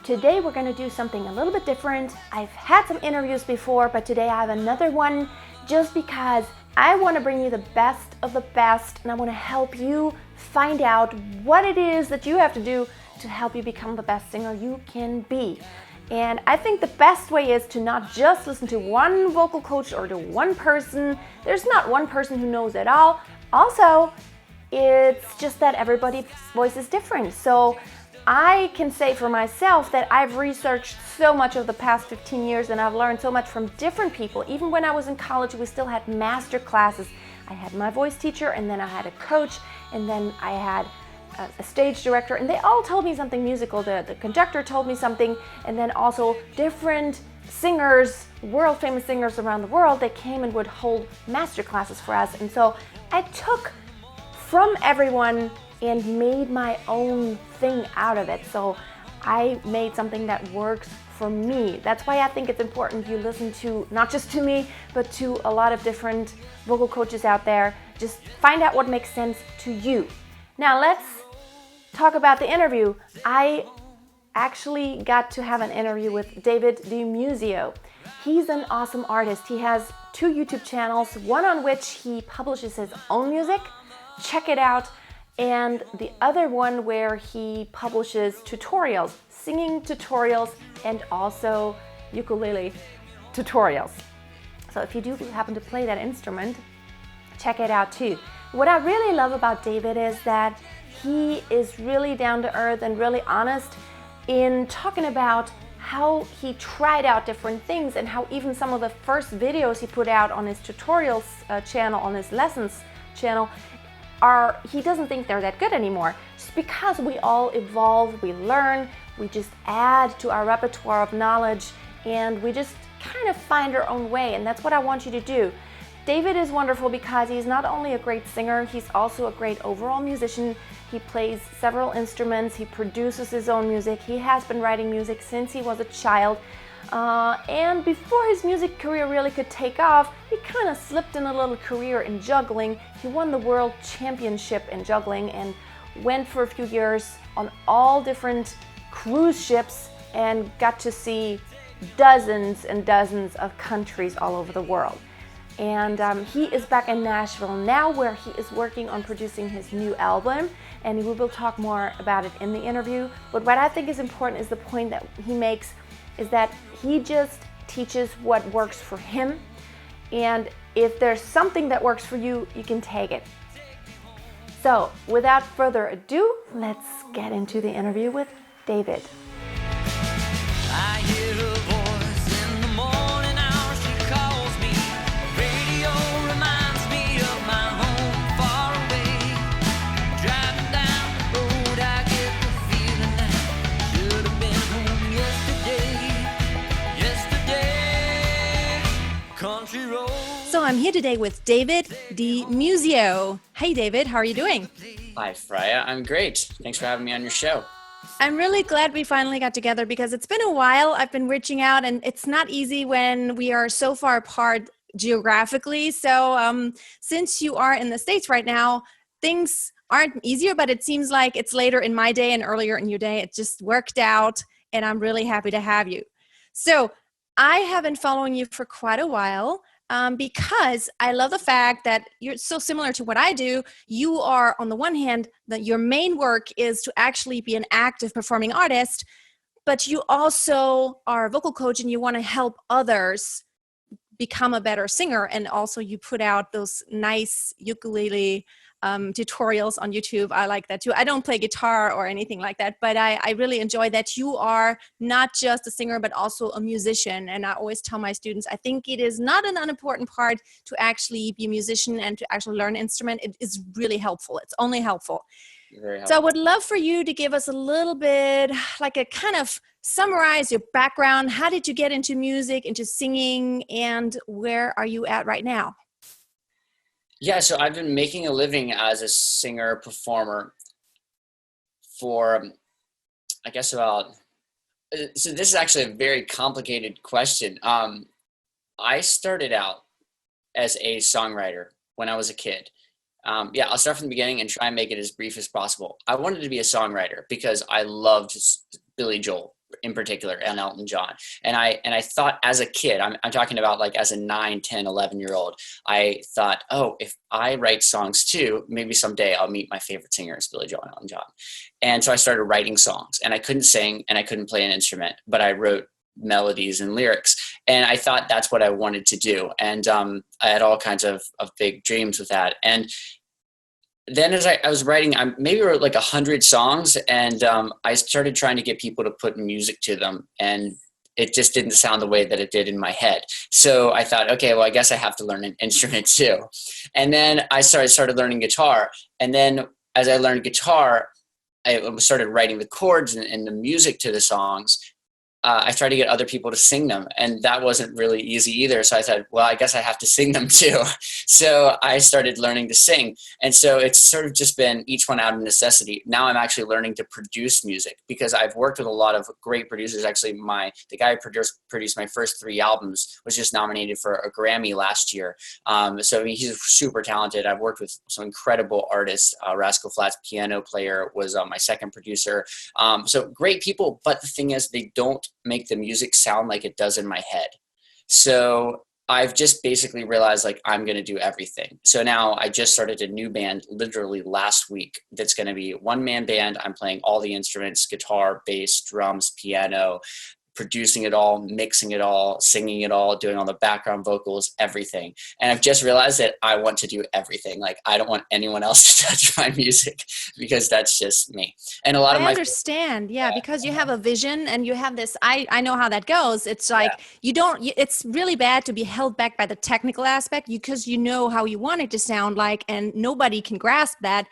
Today we're going to do something a little bit different. I've had some interviews before, but today I have another one just because I want to bring you the best of the best, and I want to help you find out what it is that you have to do to help you become the best singer you can be. And I think the best way is to not just listen to one vocal coach or to one person. There's not one person who knows it all. Also, it's just that everybody's voice is different. So I can say for myself that I've researched so much of the past 15 years and I've learned so much from different people. Even when I was in college, we still had master classes. I had my voice teacher, and then I had a coach, and then I had a stage director, and they all told me something musical. The conductor told me something, and then also different singers, world famous singers around the world, they came and would hold master classes for us. And so I took from everyone and made my own thing out of it. So I made something that works for me. That's why I think it's important you listen to, not just to me, but to a lot of different vocal coaches out there. Just find out what makes sense to you. Now let's talk about the interview. I actually got to have an interview with David Dimuzio. He's an awesome artist. He has 2 YouTube channels, one on which he publishes his own music. Check it out. And the other one where he publishes tutorials, singing tutorials, and also ukulele tutorials. So if you do happen to play that instrument, check it out too. What I really love about David is that he is really down to earth and really honest in talking about how he tried out different things, and how even some of the first videos he put out on his tutorials channel, on his lessons channel, he doesn't think they're that good anymore. Just because we all evolve, we learn, we just add to our repertoire of knowledge, and we just kind of find our own way, and that's what I want you to do. David is wonderful because he's not only a great singer, he's also a great overall musician. He plays several instruments, he produces his own music, he has been writing music since he was a child. And before his music career really could take off, he kind of slipped in a little career in juggling. He won the world championship in juggling and went for a few years on all different cruise ships and got to see dozens and dozens of countries all over the world. And he is back in Nashville now, where he is working on producing his new album, and we will talk more about it in the interview. But what I think is important is the point that he makes is that he just teaches what works for him, and if there's something that works for you, you can take it. So without further ado, let's get into the interview with David. I hear her voice in the morning hour, she calls me. Radio reminds me of my home far away. Driving down the road, I get the feeling that should have been home yesterday. Country road. So I'm here today with David Dimuzio. Hey David, how are you doing? Hi Freya, I'm great. Thanks for having me on your show. I'm really glad we finally got together because it's been a while. I've been reaching out, and it's not easy when we are so far apart geographically. So since you are in the States right now, things aren't easier, but it seems like it's later in my day and earlier in your day. It just worked out, and I'm really happy to have you. So I have been following you for quite a while. Because I love the fact that you're so similar to what I do. You are, on the one hand, that your main work is to actually be an active performing artist, but you also are a vocal coach and you want to help others become a better singer. And also you put out those nice ukulele tutorials on YouTube. I like that too. I don't play guitar or anything like that, but I really enjoy that you are not just a singer, but also a musician. And I always tell my students, I think it is not an unimportant part to actually be a musician and to actually learn an instrument. It is really helpful. It's only helpful. Very helpful. So I would love for you to give us a little bit, like a kind of summarize your background. How did you get into music, into singing, and where are you at right now? Yeah, so I've been making a living as a singer performer for, I guess about, so this is actually a very complicated question. I started out as a songwriter when I was a kid. I'll start from the beginning and try and make it as brief as possible. I wanted to be a songwriter because I loved Billy Joel. in particular, and Elton John. And I thought as a kid, I'm talking about like as a 9, 10, 11-year-old, I thought, oh, if I write songs too, maybe someday I'll meet my favorite singers, Billy Joel and Elton John. And so I started writing songs, and I couldn't sing and I couldn't play an instrument, but I wrote melodies and lyrics. And I thought that's what I wanted to do. And I had all kinds of big dreams with that. And then as I was writing, I maybe wrote like 100 songs, and I started trying to get people to put music to them, and it just didn't sound the way that it did in my head. So I thought, okay, well, I guess I have to learn an instrument too. And then I started learning guitar. And then as I learned guitar, I started writing the chords and the music to the songs. I tried to get other people to sing them, and that wasn't really easy either. So I said, well, I guess I have to sing them too. So I started learning to sing. And so it's sort of just been each one out of necessity. Now I'm actually learning to produce music, because I've worked with a lot of great producers. Actually, the guy who produced my first 3 albums was just nominated for a Grammy last year. So I mean, he's super talented. I've worked with some incredible artists. Rascal Flatts piano player was my second producer. So great people, but the thing is, they don't make the music sound like it does in my head. So I've just basically realized, like, I'm going to do everything. So now I just started a new band literally last week. That's going to be a 1-man band. I'm playing all the instruments: guitar, bass, drums, piano, producing it all, mixing it all, singing it all, doing all the background vocals, everything. And I've just realized that I want to do everything. Like, I don't want anyone else to touch my music, because that's just me. And a lot of I my understand. Yeah, because you have a vision and you have this, I know how that goes. It's like, it's really bad to be held back by the technical aspect, because you know how you want it to sound like, and nobody can grasp that.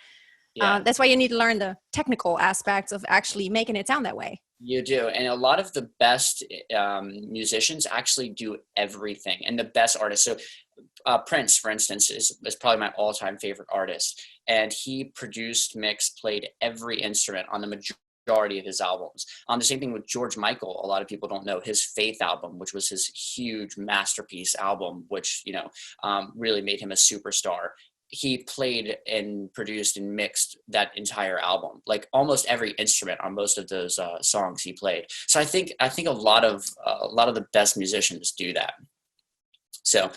That's why you need to learn the technical aspects of actually making it sound that way. You do. And a lot of the best musicians actually do everything, and the best artists. So Prince, for instance, is probably my all-time favorite artist. And he produced, mixed, played every instrument on the majority of his albums. The same thing with George Michael. A lot of people don't know his Faith album, which was his huge masterpiece album, which, really made him a superstar. He played and produced and mixed that entire album, like almost every instrument on most of those songs he played. So I think a lot of the best musicians do that. So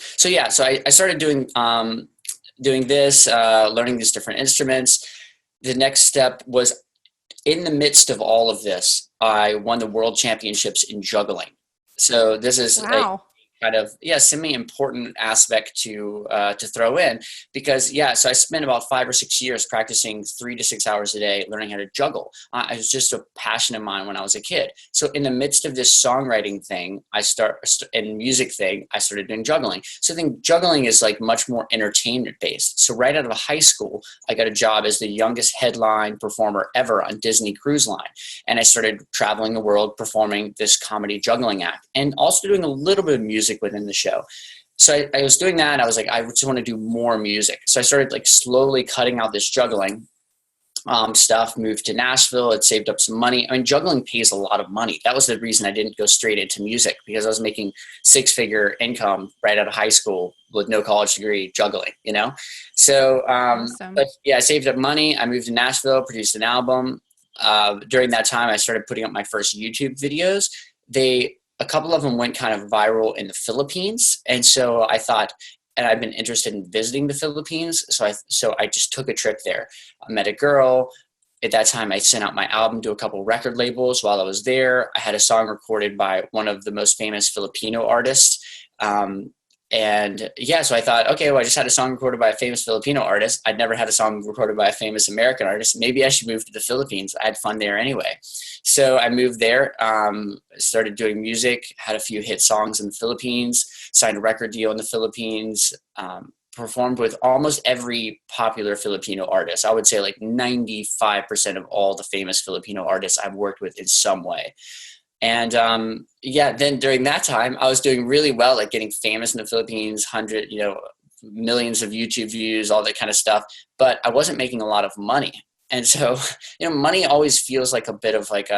I started doing this, learning these different instruments. The next step was, in the midst of all of this, I won the world championships in juggling. So this is wow. kind of semi-important aspect to throw in, because so I spent about 5 or 6 years practicing 3 to 6 hours a day learning how to juggle. It was just a passion of mine when I was a kid. So in the midst of this songwriting thing, and music thing, I started doing juggling. So I think juggling is like much more entertainment based. So right out of high school, I got a job as the youngest headline performer ever on Disney Cruise Line, and I started traveling the world performing this comedy juggling act, and also doing a little bit of music within the show. So I was doing that, and I was like, I just want to do more music. So I started like slowly cutting out this juggling stuff, moved to Nashville. It saved up some money. I mean, juggling pays a lot of money. That was the reason I didn't go straight into music, because I was making 6-figure income right out of high school with no college degree juggling, So, Awesome. but I saved up money. I moved to Nashville, produced an album. During that time, I started putting up my first YouTube videos. A couple of them went kind of viral in the Philippines. And so I thought, and I've been interested in visiting the Philippines. So I just took a trip there. I met a girl. At that time, I sent out my album to a couple record labels while I was there. I had a song recorded by one of the most famous Filipino artists. So I thought, okay, well, I just had a song recorded by a famous Filipino artist. I'd never had a song recorded by a famous American artist. Maybe I should move to the Philippines. I had fun there anyway. So I moved there, started doing music, had a few hit songs in the Philippines, signed a record deal in the Philippines, performed with almost every popular Filipino artist. I would say like 95% of all the famous Filipino artists I've worked with in some way. And then during that time, I was doing really well, like getting famous in the Philippines, millions of YouTube views, all that kind of stuff. But I wasn't making a lot of money. And so, money always feels like a bit of like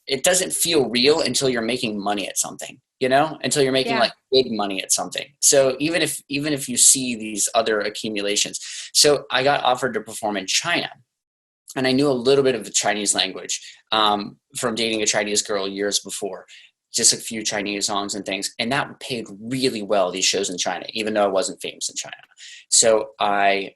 it doesn't feel real until you're making money at something, until you're making like big money at something. So even if you see these other accumulations. So I got offered to perform in China. and I knew a little bit of the Chinese language from dating a Chinese girl years before, just a few Chinese songs and things. And that paid really well, these shows in China, even though I wasn't famous in China. So I,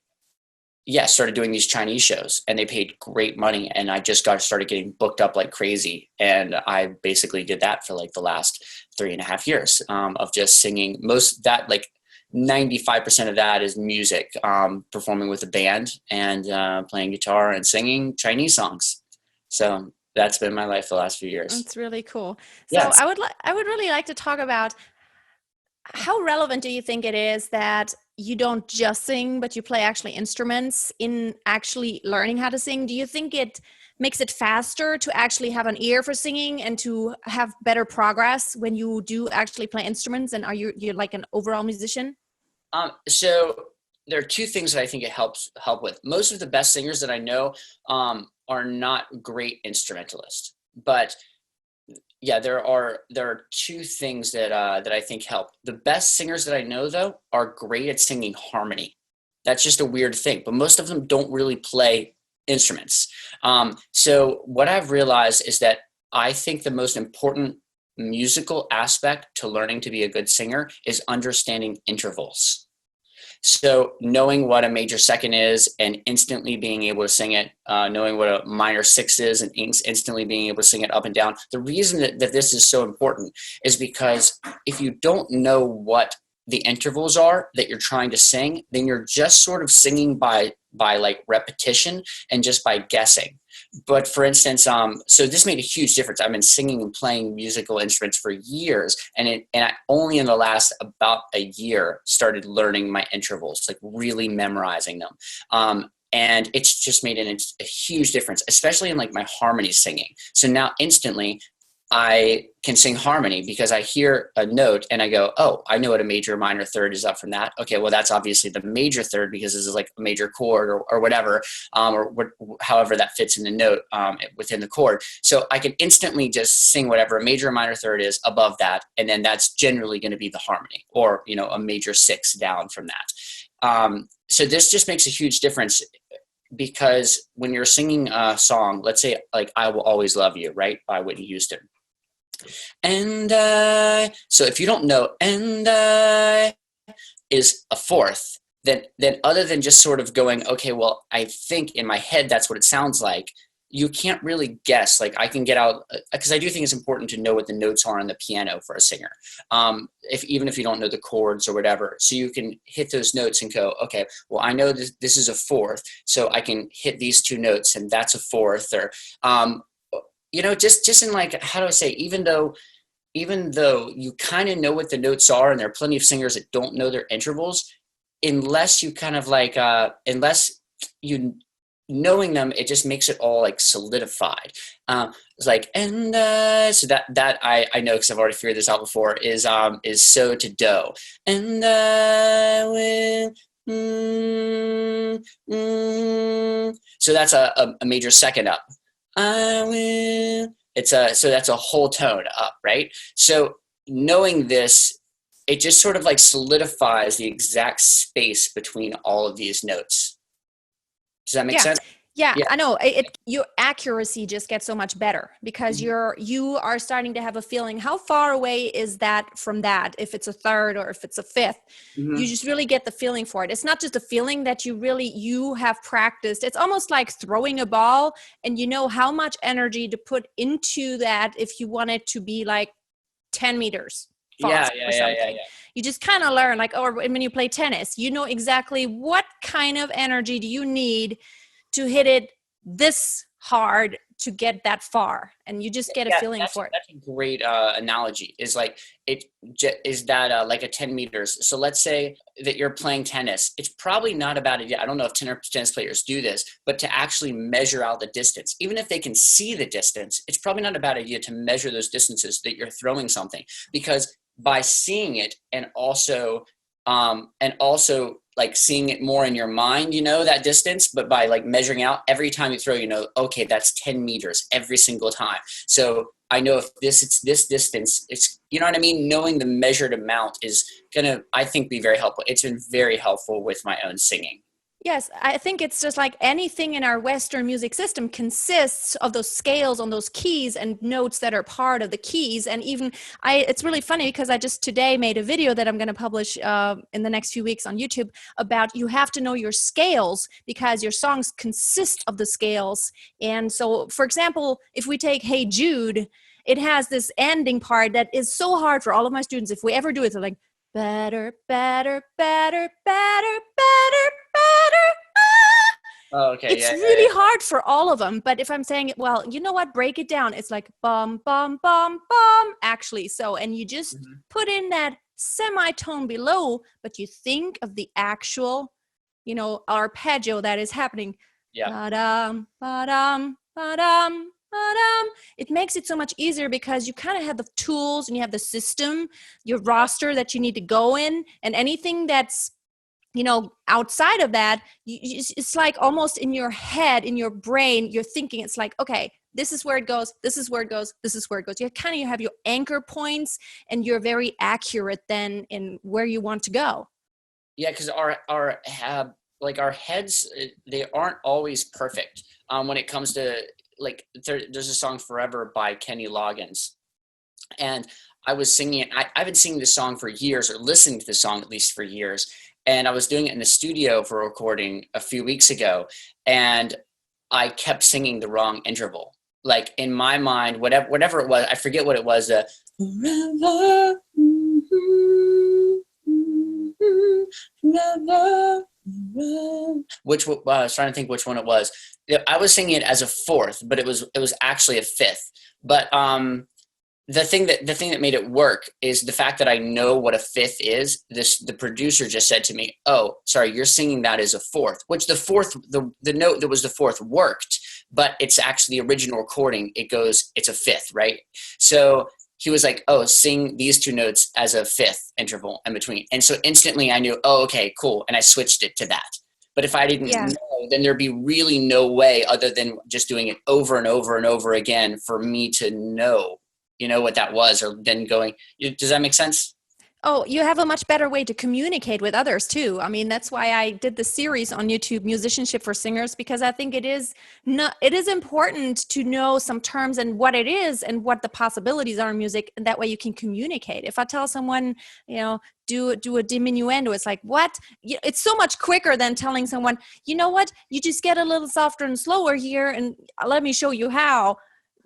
started doing these Chinese shows, and they paid great money. And I just started getting booked up like crazy. And I basically did that for like the last 3.5 years of just singing. Most that, like 95% of that is music, performing with a band and playing guitar and singing Chinese songs. So that's been my life the last few years. It's really cool. So Yes. I would really like to talk about how relevant do you think it is that you don't just sing, but you play actually instruments in actually learning how to sing? Do you think it makes it faster to actually have an ear for singing and to have better progress when you do actually play instruments? And you're like an overall musician? So there are two things that I think it help with. Most of the best singers that I know are not great instrumentalists, but yeah, there are two things that I think help. The best singers that I know, though, are great at singing harmony. That's just a weird thing, but most of them don't really play instruments. So what I've realized is that I think the most important musical aspect to learning to be a good singer is understanding intervals. So knowing what a major second is and instantly being able to sing it, knowing what a minor six is and instantly being able to sing it up and down. The reason that this is so important is because if you don't know what the intervals are that you're trying to sing, then you're just sort of singing by like repetition and just by guessing. But for instance, so this made a huge difference. I've been singing and playing musical instruments for years, and I only in the last about a year started learning my intervals, like really memorizing them. And it's just made a huge difference, especially in like my harmony singing. So now instantly I can sing harmony because I hear a note and I go, oh, I know what a major, minor, third is up from that. Okay, well, that's obviously the major third because this is like a major chord or whatever, however that fits in the note within the chord. So I can instantly just sing whatever a major or minor third is above that, and then that's generally going to be the harmony, or a major six down from that. So this just makes a huge difference. Because when you're singing a song, let's say like I Will Always Love You, right, by Whitney Houston. So if you don't know, and I is a fourth, then other than just sort of going, okay, well, I think in my head that's what it sounds like, you can't really guess. Like I can get out, because I do think it's important to know what the notes are on the piano for a singer, even if you don't know the chords or whatever. So you can hit those notes and go, okay, well, I know this is a fourth, so I can hit these two notes and that's a fourth, or just in like, how do I say, even though you kind of know what the notes are, and there are plenty of singers that don't know their intervals, unless you kind of like, unless you knowing them, it just makes it all like solidified. It's like, and so that I know, because I've already figured this out before, is so to do, and I will. So that's a major second up. I will. So that's a whole tone up, right? So knowing this, it just sort of like solidifies the exact space between all of these notes. Does that make sense? Yeah, I know. Your accuracy just gets so much better because you are starting to have a feeling. How far away is that from that? If it's a third or if it's a fifth, you just really get the feeling for it. It's not just a feeling that you have practiced. It's almost like throwing a ball, and you know how much energy to put into that if you want it to be like 10 meters far or something. You just kind of learn, like, or when you play tennis, you know exactly what kind of energy do you need to hit it this hard to get that far, and you just get a feeling for it. That's a great analogy. Is like is that like a 10 meters. So let's say that you're playing tennis. It's probably not a bad idea. I don't know if tennis players do this, but to actually measure out the distance, even if they can see the distance, it's probably not a bad idea to measure those distances that you're throwing something, because by seeing it and also like seeing it more in your mind, that distance, but by like measuring out every time you throw, okay, that's 10 meters every single time. So I know if it's this distance, it's, you know what I mean? Knowing the measured amount is going to, I think, be very helpful. It's been very helpful with my own singing. Yes, I think it's just like anything in our Western music system consists of those scales on those keys and notes that are part of the keys. And even it's really funny because I just today made a video that I'm going to publish in the next few weeks on YouTube about you have to know your scales because your songs consist of the scales. And so, for example, if we take Hey Jude, it has this ending part that is so hard for all of my students. If we ever do it, they're like, better, better, better, better, better, better. Oh, okay. It's Yeah. really hard for all of them. But if I'm saying it, well, you know what? Break it down. It's like bum, bum, bum, bum, actually. So, and you just Mhm. put in that semitone below, but you think of the actual, arpeggio that is happening. Yeah. Ba-dum, ba-dum, ba-dum, ba-dum. It makes it so much easier because you kind of have the tools and you have the system, your roster that you need to go in, and anything that's outside of that, it's like almost in your head, in your brain, you're thinking, it's like, okay, this is where it goes, this is where it goes, this is where it goes. You kind of have your anchor points and you're very accurate then in where you want to go. Yeah, because our heads, they aren't always perfect. When it comes to like there's a song "Forever" by Kenny Loggins, and I was singing it. I've been singing this song for years, or listening to the song at least for years. And I was doing it in the studio for a recording a few weeks ago, and I kept singing the wrong interval. Like in my mind, whatever it was, I forget what it was. Forever, forever, which I was trying to think which one it was. I was singing it as a fourth, but it was actually a fifth. But the thing that made it work is the fact that I know what a fifth is. The producer just said to me, "Oh, sorry, you're singing that as a fourth," which the note that was the fourth worked, but it's actually the original recording. It's a fifth, right? So he was like, "Oh, sing these two notes as a fifth interval in between," and so instantly I knew, "Oh, okay, cool," and I switched it to that. But if I didn't know, then there'd be really no way other than just doing it over and over and over again for me to know what that was, or then going, does that make sense? Oh, you have a much better way to communicate with others too. I mean, that's why I did the series on YouTube, Musicianship for Singers, because I think it is important to know some terms and what it is and what the possibilities are in music, and that way you can communicate. If I tell someone, do a diminuendo, it's like, what? It's so much quicker than telling someone, you know what? You just get a little softer and slower here, and let me show you how.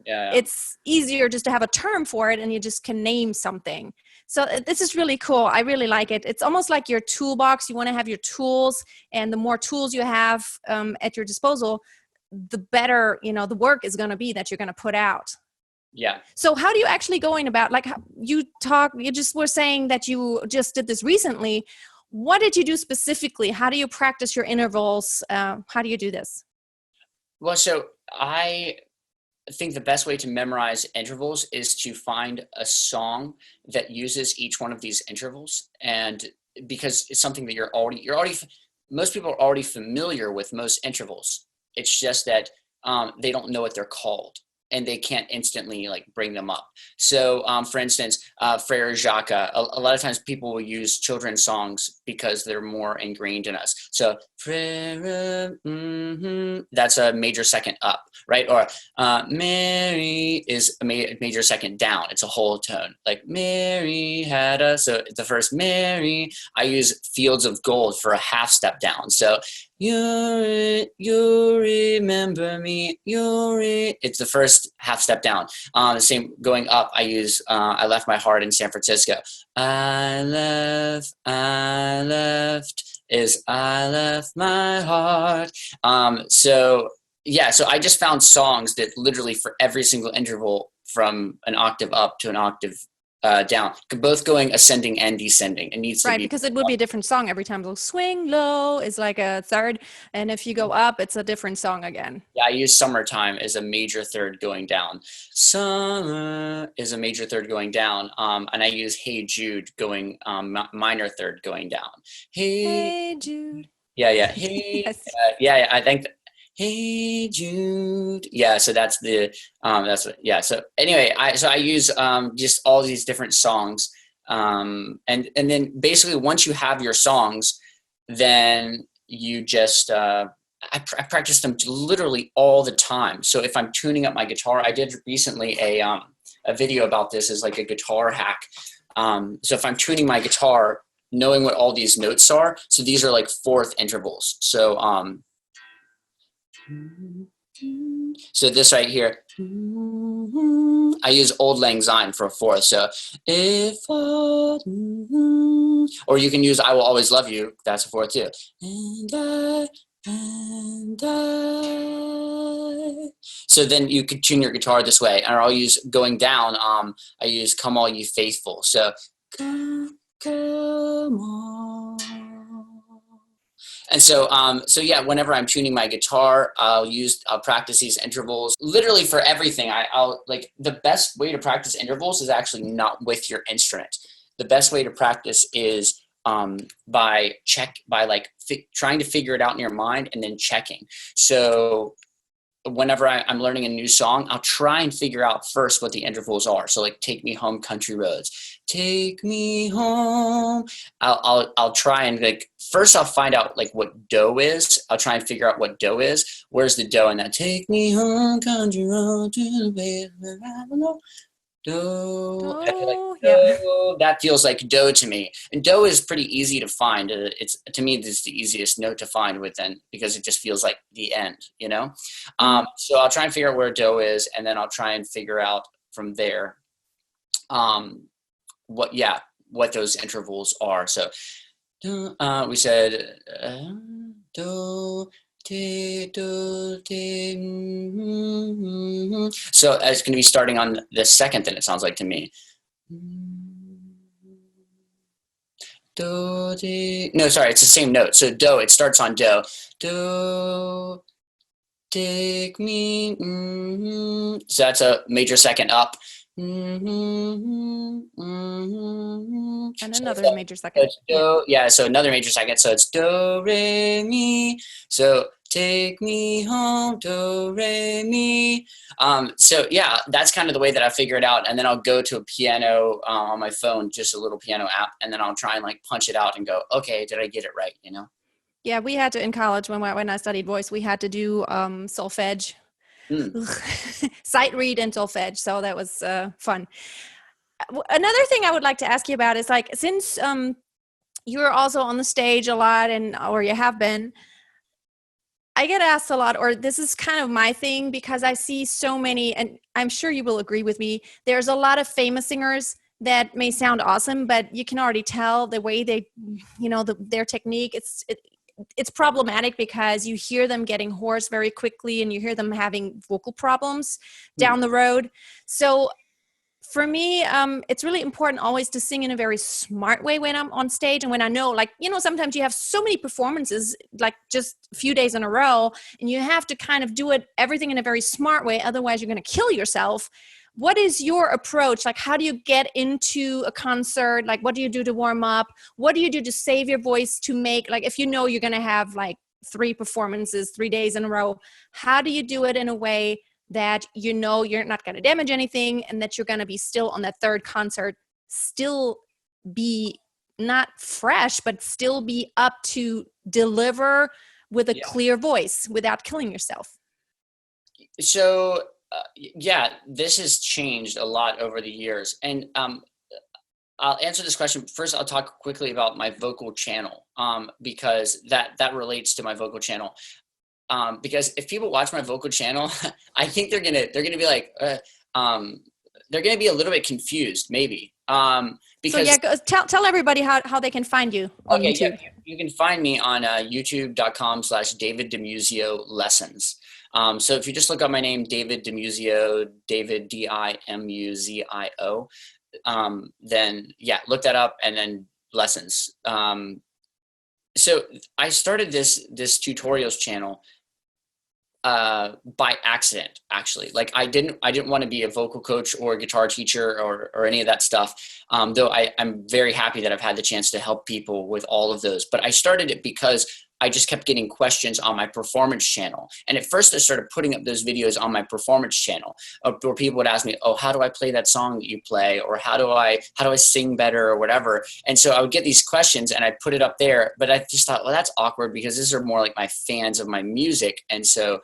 Yeah. It's easier just to have a term for it, and you just can name something. So this is really cool. I really like it. It's almost like your toolbox. You want to have your tools, and the more tools you have at your disposal, the better, the work is going to be that you're going to put out. Yeah. So how do you actually going about, like you just were saying that you just did this recently. What did you do specifically? How do you practice your intervals? How do you do this? Well, so I think the best way to memorize intervals is to find a song that uses each one of these intervals, and because it's something that you're already most people are already familiar with most intervals. It's just that they don't know what they're called, and they can't instantly like bring them up. So for instance, Freya Jacques, a lot of times people will use children's songs because they're more ingrained in us. So Freya, that's a major second up, right? Or Mary is a major second down. It's a whole tone. Like Mary had a, so the first Mary, I use Fields of Gold for a half step down. So you remember me, it's the first half step down. The same going up, I use I left my heart in San Francisco. I left is I left my heart. So I just found songs that literally for every single interval from an octave up to an octave down, both going ascending and descending. It needs to Right, be because it would be a different song every time. So swing low is like a third, and if you go up, it's a different song again. Yeah, I use Summertime as a major third going down. Summer is a major third going down, and I use Hey Jude going minor third going down. Hey Jude. Yeah. Hey, Yes. yeah. I think. Hey Jude. Yeah, so that's So anyway, I use just all these different songs, and then basically once you have your songs, then you just, I practice them literally all the time. So if I'm tuning up my guitar, I did recently a video about this as like a guitar hack. So if I'm tuning my guitar, knowing what all these notes are, so these are like fourth intervals. So so this right here, I use Old Lang Syne for a fourth. So if I, or you can use I Will Always Love You. That's a fourth too. And I. So then you could tune your guitar this way. And I'll use going down. I use Come All You Faithful. So come on. And so, so yeah, whenever I'm tuning my guitar, I'll practice these intervals literally for everything. I'll like the best way to practice intervals is actually not with your instrument. The best way to practice is by trying to figure it out in your mind and then checking. So whenever I'm learning a new song, I'll try and figure out first what the intervals are. So like Take Me Home, Country Roads, take me home. I'll try and like, first I'll find out like what do is. I'll try and figure out what do is. Where's the do in that? Take me home, country road to the place where I belong. Do. I feel like do, yeah. that feels like do to me. And do is pretty easy to find. It's to me, this is the easiest note to find within because it just feels like the end, you know? So I'll try and figure out where do is, and then I'll try and figure out from there what those intervals are. So we said do. So it's going to be starting on the second, then it sounds like to me. Do, no, sorry, it's the same note. So do, it starts on do. Do, take me. So that's a major second up. And another major second. So another major second. So it's do, re, mi. So take me home, do, re, mi. So yeah, that's kind of the way that I figure it out. And then I'll go to a piano on my phone, just a little piano app, and then I'll try and like punch it out and go, okay, did I get it right? You know? Yeah, we had to in college when I studied voice, we had to do solfege. Sight read and solfege, so that was fun. Another thing I would like to ask you about is like, since you're also on the stage a lot or you have been, I get asked a lot, or this is kind of my thing because I see so many, and I'm sure you will agree with me, there's a lot of famous singers that may sound awesome, but you can already tell the way they, their technique, it's problematic because you hear them getting hoarse very quickly and you hear them having vocal problems down the road. So for me, it's really important always to sing in a very smart way when I'm on stage. And when I know, sometimes you have so many performances, like just a few days in a row, and you have to kind of do everything in a very smart way. Otherwise, you're going to kill yourself. What is your approach? Like, how do you get into a concert? Like, what do you do to warm up? What do you do to save your voice to make, like, if you know you're going to have like 3 performances, 3 days in a row, how do you do it in a way that you know you're not going to damage anything and that you're going to be still on that third concert, still be not fresh, but still be up to deliver with a clear voice without killing yourself? So, this has changed a lot over the years. And I'll answer this question. First, I'll talk quickly about my vocal channel because that relates to my vocal channel. Because if people watch my vocal channel, I think they're gonna be like, they're gonna be a little bit confused, maybe. Because tell everybody how they can find you on YouTube. Yeah, you can find me on youtube.com/David Dimuzio lessons. So if you just look up my name, David Dimuzio, David Dimuzio, then look that up and then lessons. So I started this tutorials channel by accident, actually. Like I didn't want to be a vocal coach or a guitar teacher or any of that stuff. Though I'm very happy that I've had the chance to help people with all of those. But I started it because I just kept getting questions on my performance channel. And at first I started putting up those videos on my performance channel where people would ask me, oh, how do I play that song that you play? Or how do I sing better or whatever? And so I would get these questions and I'd put it up there, but I just thought, well, that's awkward because these are more like my fans of my music. And so,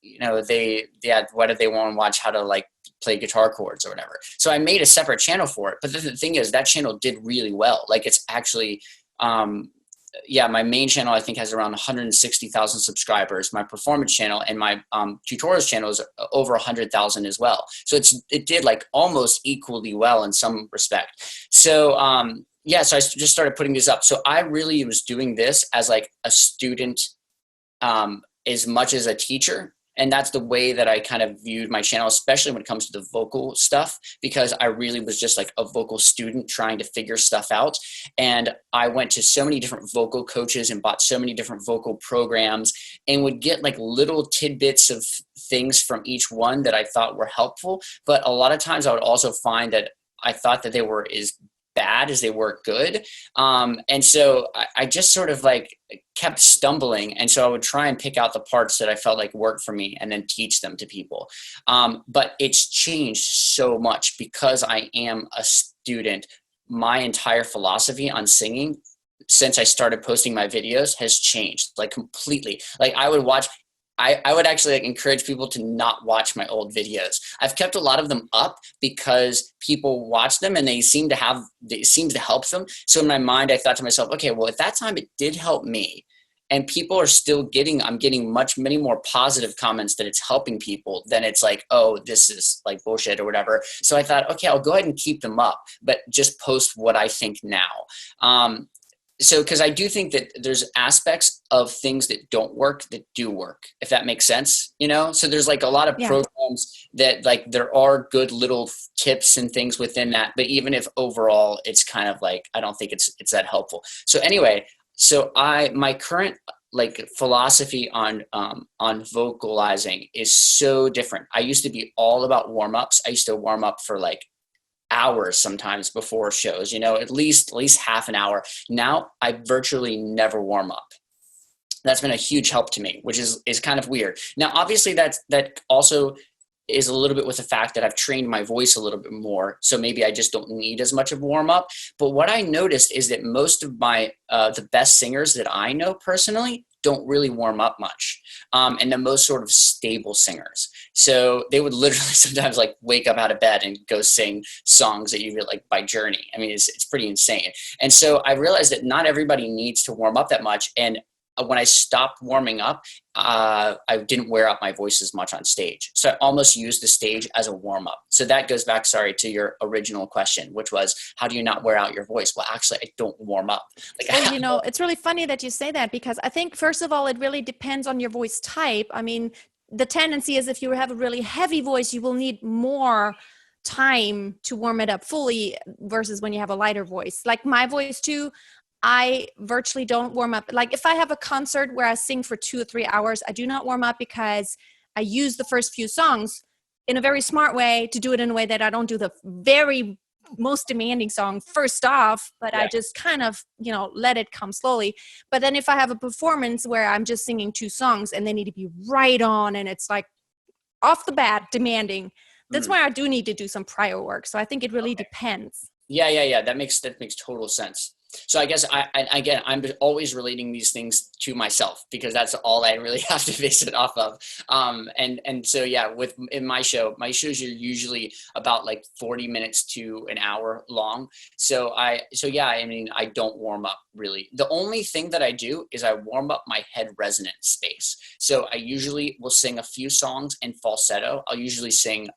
you know, why do they want to watch how to like play guitar chords or whatever? So I made a separate channel for it. But the thing is that channel did really well. Like it's actually, my main channel, I think, has around 160,000 subscribers. My performance channel and my tutorials channel is over 100,000 as well. So it did like almost equally well in some respect. So, so I just started putting this up. So I really was doing this as like a student as much as a teacher. And that's the way that I kind of viewed my channel, especially when it comes to the vocal stuff, because I really was just like a vocal student trying to figure stuff out. And I went to so many different vocal coaches and bought so many different vocal programs and would get like little tidbits of things from each one that I thought were helpful. But a lot of times I would also find that I thought that they were as bad as they were good. And so I just sort of like kept stumbling. And so I would try and pick out the parts that I felt like worked for me and then teach them to people. But it's changed so much because I am a student. My entire philosophy on singing since I started posting my videos has changed like completely. Like I would actually like encourage people to not watch my old videos. I've kept a lot of them up because people watch them and it seems to help them. So in my mind, I thought to myself, okay, well, at that time it did help me and people are still I'm getting many more positive comments that it's helping people than it's like, oh, this is like bullshit or whatever. So I thought, okay, I'll go ahead and keep them up, but just post what I think now. So, because I do think that there's aspects of things that don't work that do work, if that makes sense, you know? So there's like a lot of programs that like there are good little tips and things within that. But even if overall it's kind of like, I don't think it's that helpful. So anyway, so my current like philosophy on vocalizing is so different. I used to be all about warm-ups. I used to warm up for like hours sometimes before shows, you know, at least half an hour. Now I virtually never warm up. That's been a huge help to me, which is kind of weird. Now, obviously that also is a little bit with the fact that I've trained my voice a little bit more. So maybe I just don't need as much of warm up. But what I noticed is that most of my, the best singers that I know personally don't really warm up much. And the most sort of stable singers. So they would literally sometimes like wake up out of bed and go sing songs that you really like by Journey. I mean, it's pretty insane. And so I realized that not everybody needs to warm up that much. And when I stopped warming up, I didn't wear out my voice as much on stage. So I almost used the stage as a warm up. So that goes back, to your original question, which was, how do you not wear out your voice? Well, actually, I don't warm up. Well, you know, it's really funny that you say that because I think, first of all, it really depends on your voice type. I mean, the tendency is if you have a really heavy voice, you will need more time to warm it up fully versus when you have a lighter voice. Like my voice too, I virtually don't warm up. Like if I have a concert where I sing for 2 or 3 hours, I do not warm up because I use the first few songs in a very smart way to do it in a way that I don't do the very most demanding song first off, but I just kind of, you know, let it come slowly. But then if I have a performance where I'm just singing 2 songs and they need to be right on and it's like off the bat demanding, that's why I do need to do some prior work. So I think it really depends. Yeah. That makes total sense. So I guess I'm always relating these things to myself because that's all I really have to base it off of. And so, in my shows are usually about like 40 minutes to an hour long. I don't warm up really. The only thing that I do is I warm up my head resonance space. So I usually will sing a few songs in falsetto. I'll usually sing,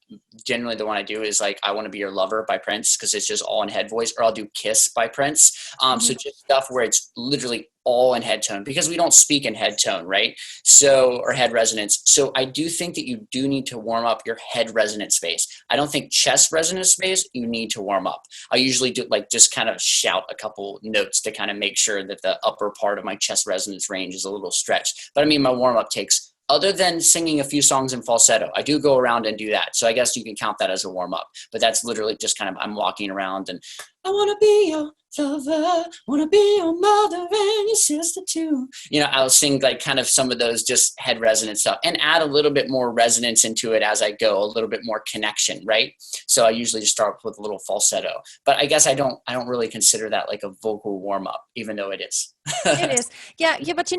generally the one I do is like, I Want to Be Your Lover by Prince, because it's just all in head voice, or I'll do Kiss by Prince. So just stuff where it's literally all in head tone, because we don't speak in head tone, right? So, or head resonance. So I do think that you do need to warm up your head resonance space. I don't think chest resonance space you need to warm up. I usually do like just kind of shout a couple notes to kind of make sure that the upper part of my chest resonance range is a little stretched. But I mean, my warm up takes, other than singing a few songs in falsetto, I do go around and do that. So I guess you can count that as a warm up, but that's literally just kind of, I'm walking around and I want to be your lover, wanna be your mother and your sister too. I'll sing like kind of some of those just head resonant stuff and add a little bit more resonance into it as I go, a little bit more connection, right? So I usually just start with a little falsetto, but I guess I don't really consider that like a vocal warm up, even though it is. It is. Yeah. But you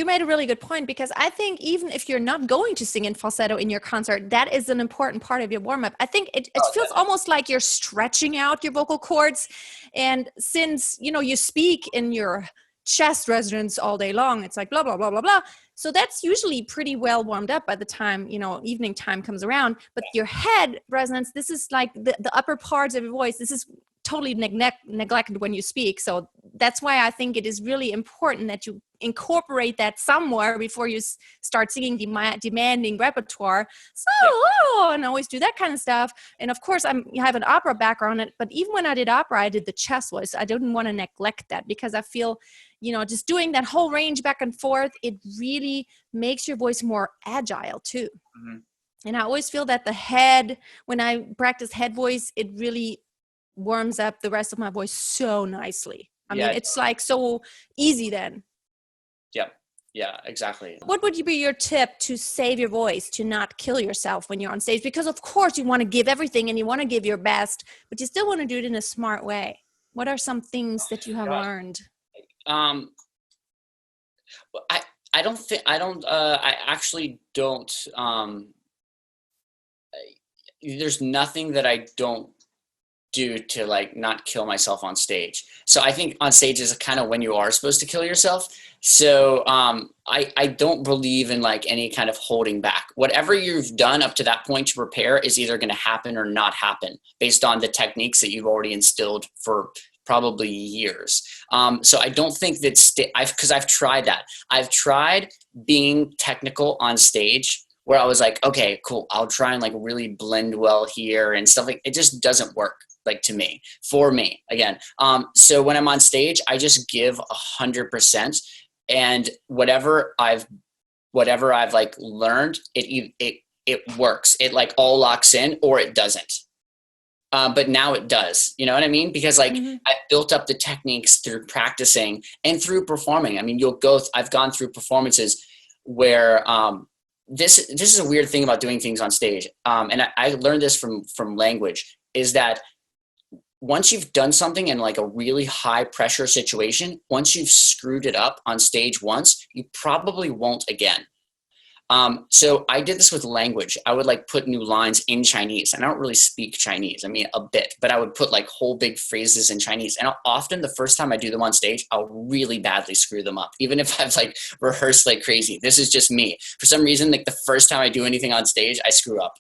made a really good point, because I think even if you're not going to sing in falsetto in your concert, that is an important part of your warm up. I think it feels almost like you're stretching out your vocal cords. And since, you speak in your chest resonance all day long, it's like blah, blah, blah, blah, blah. So that's usually pretty well warmed up by the time, evening time comes around. But your head resonance, this is like the upper parts of your voice. This is totally neglected when you speak. So that's why I think it is really important that you incorporate that somewhere before you start singing demanding repertoire. And always do that kind of stuff. And of course, I have an opera background, but even when I did opera, I did the chest voice. I didn't want to neglect that, because I feel, just doing that whole range back and forth, it really makes your voice more agile too. Mm-hmm. And I always feel that the head, when I practice head voice, it really warms up the rest of my voice so nicely. I mean, it's like so easy then. Yeah, exactly. What would be your tip to save your voice, to not kill yourself when you're on stage? Because of course you want to give everything and you want to give your best, but you still want to do it in a smart way. What are some things that you have learned? I actually don't, there's nothing that I don't do to like not kill myself on stage. So I think on stage is kind of when you are supposed to kill yourself. So I don't believe in like any kind of holding back. Whatever you've done up to that point to prepare is either going to happen or not happen based on the techniques that you've already instilled for probably years. So I don't think that because I've tried that. I've tried being technical on stage where I was like, okay, cool, I'll try and like really blend well here and stuff. Like it just doesn't work, like for me again. So when I'm on stage, I just give 100%, and whatever I've like learned, it works. It like all locks in, or it doesn't. But now it does, you know what I mean? Because like I built up the techniques through practicing and through performing. I mean, I've gone through performances where, this is a weird thing about doing things on stage. And I learned this from language, is that once you've done something in like a really high pressure situation, once you've screwed it up on stage once, you probably won't again. So I did this with language. I would like put new lines in Chinese, and I don't really speak Chinese. I mean, a bit, but I would put like whole big phrases in Chinese. And often the first time I do them on stage, I'll really badly screw them up. Even if I've like rehearsed like crazy. This is just me. For some reason, like the first time I do anything on stage, I screw up.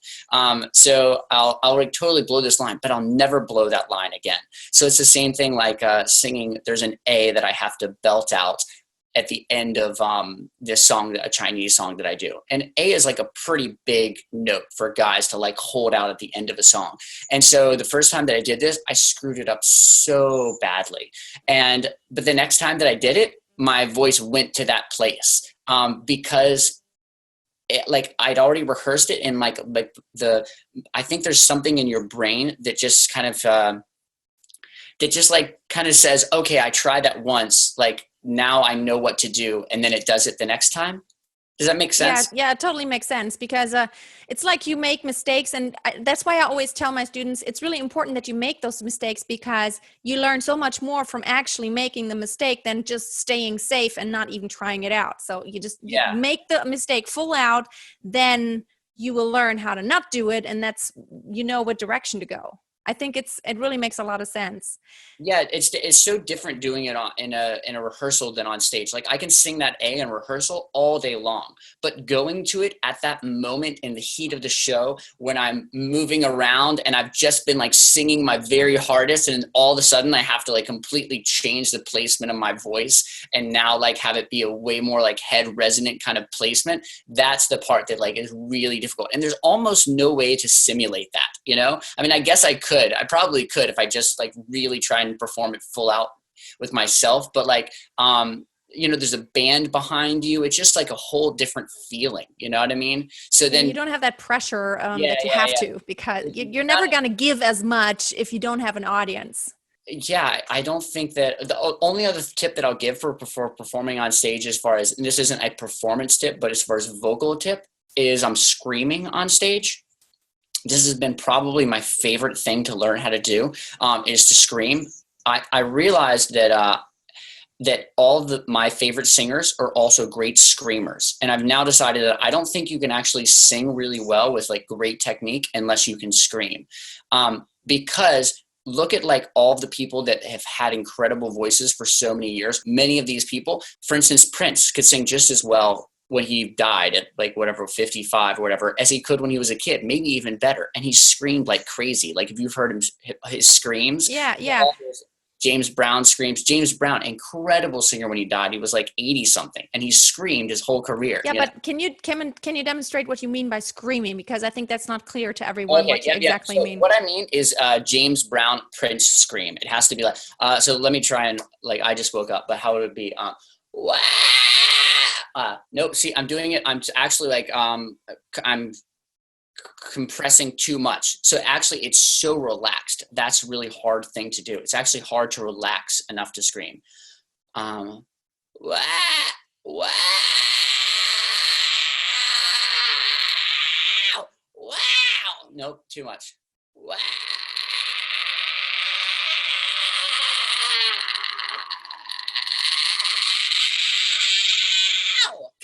So I'll like totally blow this line, but I'll never blow that line again. So it's the same thing like singing. There's an A that I have to belt out at the end of this song, a Chinese song that I do. And A is like a pretty big note for guys to like hold out at the end of a song. And so the first time that I did this, I screwed it up so badly. But the next time that I did it, my voice went to that place because like I'd already rehearsed it, and like I think there's something in your brain that just kind of, says, okay, I tried that once, like now I know what to do, and then it does it the next time. Does that make sense? Yeah, it totally makes sense, because it's like you make mistakes, and that's why I always tell my students it's really important that you make those mistakes, because you learn so much more from actually making the mistake than just staying safe and not even trying it out. So you just you make the mistake full out, then you will learn how to not do it, and that's what direction to go. I think it really makes a lot of sense. Yeah, it's so different doing it in a rehearsal than on stage. Like I can sing that A in rehearsal all day long, but going to it at that moment in the heat of the show when I'm moving around and I've just been like singing my very hardest, and all of a sudden I have to like completely change the placement of my voice and now like have it be a way more like head resonant kind of placement. That's the part that like is really difficult. And there's almost no way to simulate that, I mean, I guess I probably could if I just like really try and perform it full out with myself. But like, there's a band behind you. It's just like a whole different feeling. You know what I mean? So then you don't have that pressure that you have to, because you're never going to give as much if you don't have an audience. yeah, I don't think that the only other tip that I'll give for performing on stage, as far as, and this isn't a performance tip, but as far as vocal tip, is I'm screaming on stage. This has been probably my favorite thing to learn how to do, is to scream. I realized that all of my favorite singers are also great screamers. And I've now decided that I don't think you can actually sing really well with like great technique unless you can scream. Because look at like all of the people that have had incredible voices for so many years. Many of these people, for instance, Prince could sing just as well when he died at like whatever, 55 or whatever, as he could when he was a kid, maybe even better. And he screamed like crazy. Like if you've heard him, his screams. Yeah. James Brown screams. James Brown, incredible singer when he died. He was like 80 something and he screamed his whole career. Yeah, but can you demonstrate what you mean by screaming? Because I think that's not clear to everyone what you exactly mean. What I mean is James Brown Prince scream. It has to be like, so let me try and like, I just woke up, but how would it be? Wow. Nope. See, I'm doing it. I'm actually like, I'm compressing too much. So actually it's so relaxed. That's a really hard thing to do. It's actually hard to relax enough to scream. Wow, wow, wow. Nope, too much. Wow.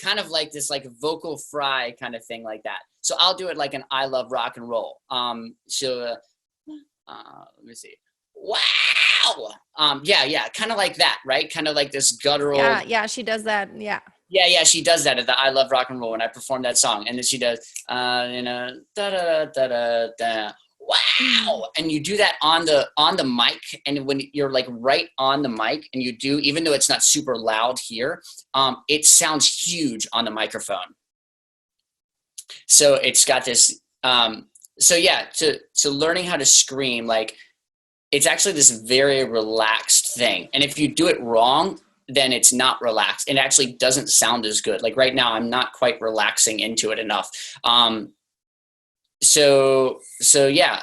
Kind of like this like vocal fry kind of thing like that. So I'll do it like an I Love Rock and Roll. So let me see. Wow. Yeah, kind of like that, right? Kind of like this guttural. Yeah, she does that. Yeah, she does that at the I Love Rock and Roll when I perform that song. And then she does da da da da da. Wow. And you do that on the mic, and when you're like right on the mic and you do, even though it's not super loud here, it sounds huge on the microphone. So it's got this so yeah, to learning how to scream, like it's actually this very relaxed thing. And if you do it wrong, then it's not relaxed. It actually doesn't sound as good. Like right now I'm not quite relaxing into it enough. So yeah,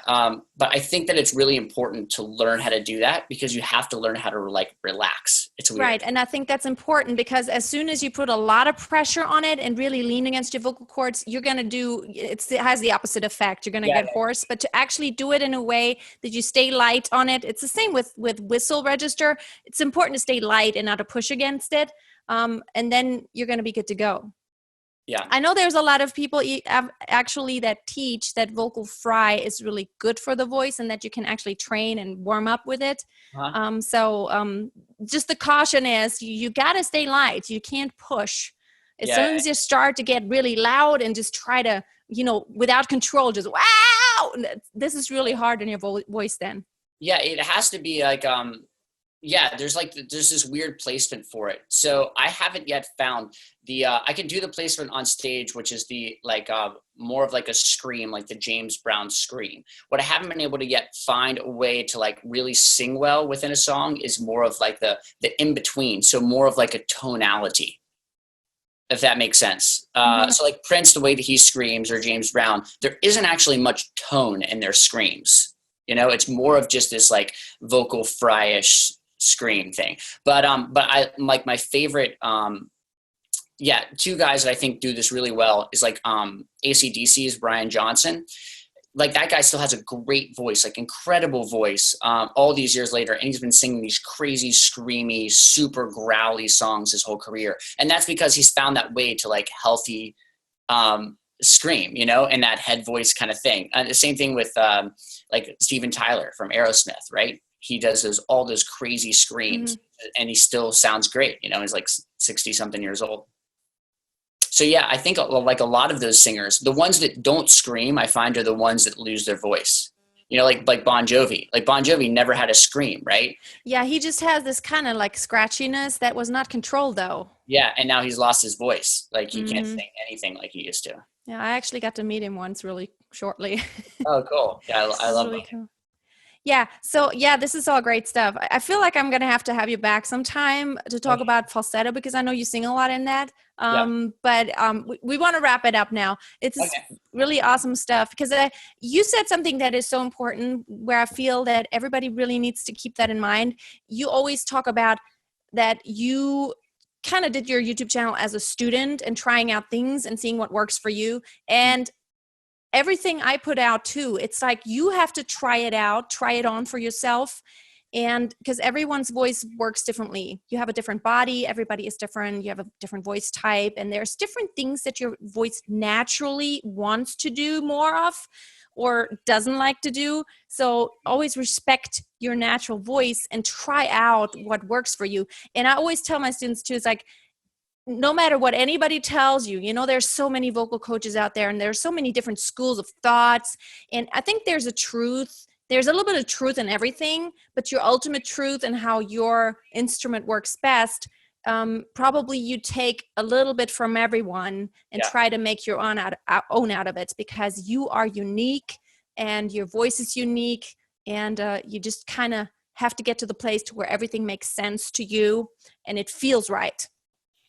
but I think that it's really important to learn how to do that, because you have to learn how to like relax. It's weird. Right. And I think that's important, because as soon as you put a lot of pressure on it and really lean against your vocal cords, you're going to do, it has the opposite effect. You're going to get hoarse, but to actually do it in a way that you stay light on it. It's the same with whistle register. It's important to stay light and not to push against it. And then you're going to be good to go. Yeah. I know there's a lot of people actually that teach that vocal fry is really good for the voice and that you can actually train and warm up with it. So just the caution is you got to stay light. You can't push. As soon as you start to get really loud and just try to, without control, just wow, this is really hard in your voice then. Yeah, it has to be like, there's this weird placement for it. So I haven't yet found I can do the placement on stage, which is the more of like a scream, like the James Brown scream. What I haven't been able to yet find a way to like really sing well within a song is more of like the in between. So more of like a tonality, if that makes sense. So like Prince, the way that he screams, or James Brown, there isn't actually much tone in their screams. It's more of just this like vocal fryish scream thing. But I like my favorite two guys that I think do this really well is like AC/DC's Brian Johnson. Like that guy still has a great voice, like incredible voice, all these years later, and he's been singing these crazy screamy, super growly songs his whole career. And that's because he's found that way to like healthy scream, and that head voice kind of thing. And the same thing with like Steven Tyler from Aerosmith, right? He does all those crazy screams, and he still sounds great. He's like 60 something years old. So yeah, I think like a lot of those singers, the ones that don't scream, I find are the ones that lose their voice. Like Bon Jovi. Like Bon Jovi never had a scream, right? Yeah, he just has this kind of like scratchiness that was not controlled though. Yeah, and now he's lost his voice. Like he can't sing anything like he used to. Yeah, I actually got to meet him once really shortly. Oh, cool. Yeah, I love him. Cool. Yeah. So yeah, this is all great stuff. I feel like I'm gonna have to have you back sometime to talk Okay. about falsetto because I know you sing a lot in that. Yeah. But we want to wrap it up now. It's this Okay. really awesome stuff because you said something that is so important where I feel that everybody really needs to keep that in mind. You always talk about that you kind of did your YouTube channel as a student and trying out things and seeing what works for you. And everything I put out too, it's like you have to try it out, try it on for yourself. And because everyone's voice works differently, you have a different body, everybody is different, you have a different voice type, and there's different things that your voice naturally wants to do more of or doesn't like to do. So always respect your natural voice and try out what works for you. And I always tell my students too, it's like, no matter what anybody tells you, you know, there's so many vocal coaches out there and there's so many different schools of thoughts. And I think there's a truth. There's a little bit of truth in everything, but your ultimate truth and how your instrument works best, probably you take a little bit from everyone and Yeah. try to make your own out of it because you are unique and your voice is unique. And you just kind of have to get to the place to where everything makes sense to you and it feels right.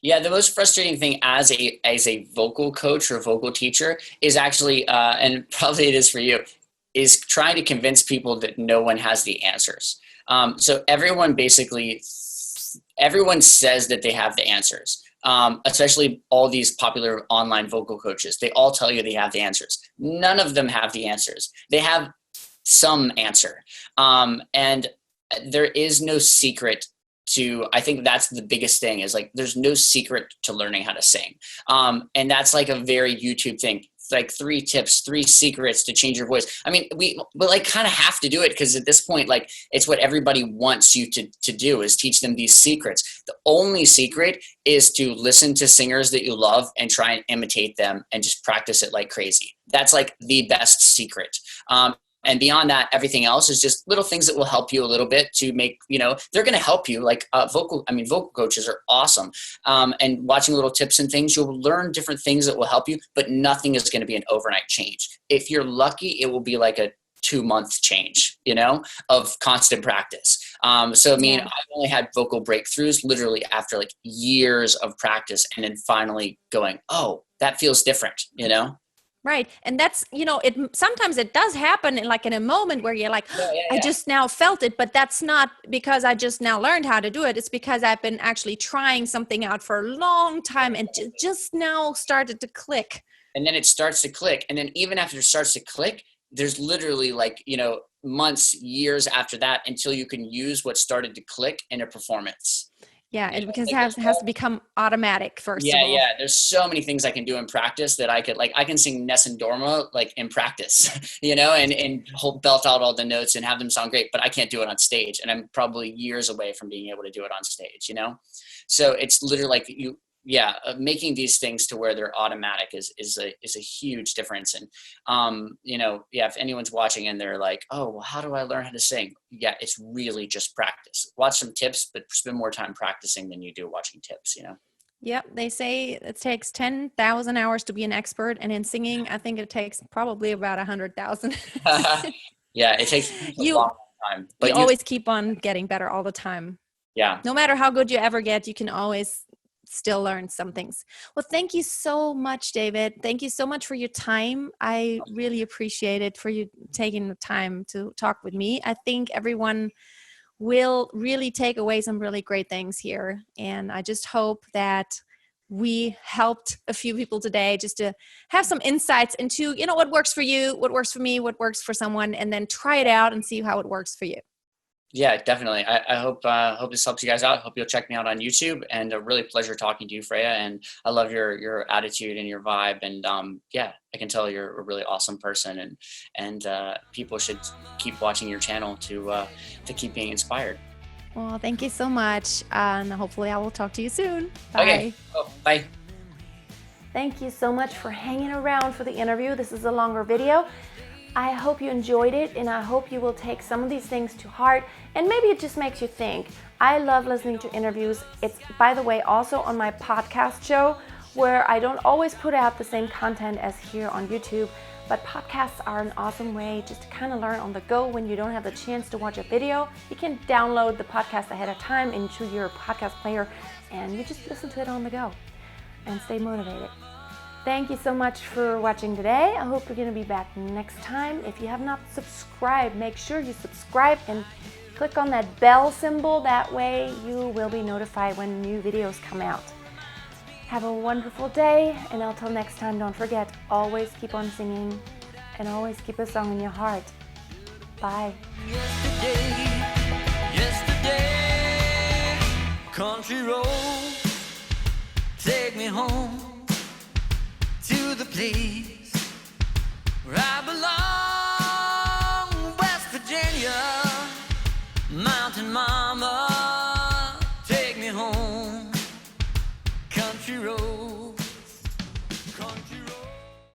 Yeah, the most frustrating thing as a vocal coach or vocal teacher is actually, and probably it is for you, is trying to convince people that no one has the answers. So everyone says that they have the answers, especially all these popular online vocal coaches. They all tell you they have the answers. None of them have the answers. They have some answer, and there is no secret to, I think that's the biggest thing is like there's no secret to learning how to sing, and that's like a very YouTube thing. It's like 3 tips, 3 secrets to change your voice. I mean, we like kind of have to do it because at this point, like it's what everybody wants you to do is teach them these secrets. The only secret is to listen to singers that you love and try and imitate them and just practice it like crazy. That's like the best secret. And beyond that, everything else is just little things that will help you a little bit to make, you know, they're going to help you. Like vocal coaches are awesome. And watching little tips and things, you'll learn different things that will help you, but nothing is going to be an overnight change. If you're lucky, it will be like a 2-month change, you know, of constant practice. So, I mean, Yeah. I've only had vocal breakthroughs literally after like years of practice and then finally going, oh, that feels different, you know? Right. And that's, you know, sometimes it does happen in a moment where you're like, Yeah, I yeah. just now felt it, but that's not because I just now learned how to do it. It's because I've been actually trying something out for a long time and just now started to click. And then it starts to click. And then even after it starts to click, there's literally like, you know, months, years after that until you can use what started to click in a performance. Yeah. You And know, because like it has to become automatic, first of yeah, all. yeah. There's so many things I can do in practice that I can sing Nessun Dorma like in practice, you know, and belt out all the notes and have them sound great, but I can't do it on stage. And I'm probably years away from being able to do it on stage, you know? So it's literally like making these things to where they're automatic is a huge difference. And you know, yeah, if anyone's watching and they're like, oh, well, how do I learn how to sing? Yeah, it's really just practice. Watch some tips, but spend more time practicing than you do watching tips, you know? Yep. They say it takes 10,000 hours to be an expert. And in singing, I think it takes probably about 100,000. Yeah, it takes a You, long time, you but always keep on getting better all the time. yeah. No matter how good you ever get, you can always still learn some things. Well, thank you so much, David. Thank you so much for your time. I really appreciate it for you taking the time to talk with me. I think everyone will really take away some really great things here. And I just hope that we helped a few people today just to have some insights into, you know, what works for you, what works for me, what works for someone, and then try it out and see how it works for you. Yeah, definitely. I hope this helps you guys out. Hope you'll check me out on YouTube. And a really pleasure talking to you, Freya. And I love your attitude and your vibe. And yeah, I can tell you're a really awesome person. And people should keep watching your channel to keep being inspired. Well, thank you so much. And hopefully I will talk to you soon. Bye. Okay. Oh, bye. Thank you so much for hanging around for the interview. This is a longer video. I hope you enjoyed it, and I hope you will take some of these things to heart, and maybe it just makes you think. I love listening to interviews. It's, by the way, also on my podcast show, where I don't always put out the same content as here on YouTube. but podcasts are an awesome way just to kind of learn on the go when you don't have the chance to watch a video. You can download the podcast ahead of time into your podcast player and you just listen to it on the go and stay motivated. Thank you so much for watching today. I hope you're going to be back next time. If you have not subscribed, make sure you subscribe and click on that bell symbol. That way you will be notified when new videos come out. Have a wonderful day, and until next time, don't forget, always keep on singing and always keep a song in your heart. Bye. Yesterday, country road, take me home to the place where I belong, West Virginia, Mountain Mama, take me home, country road.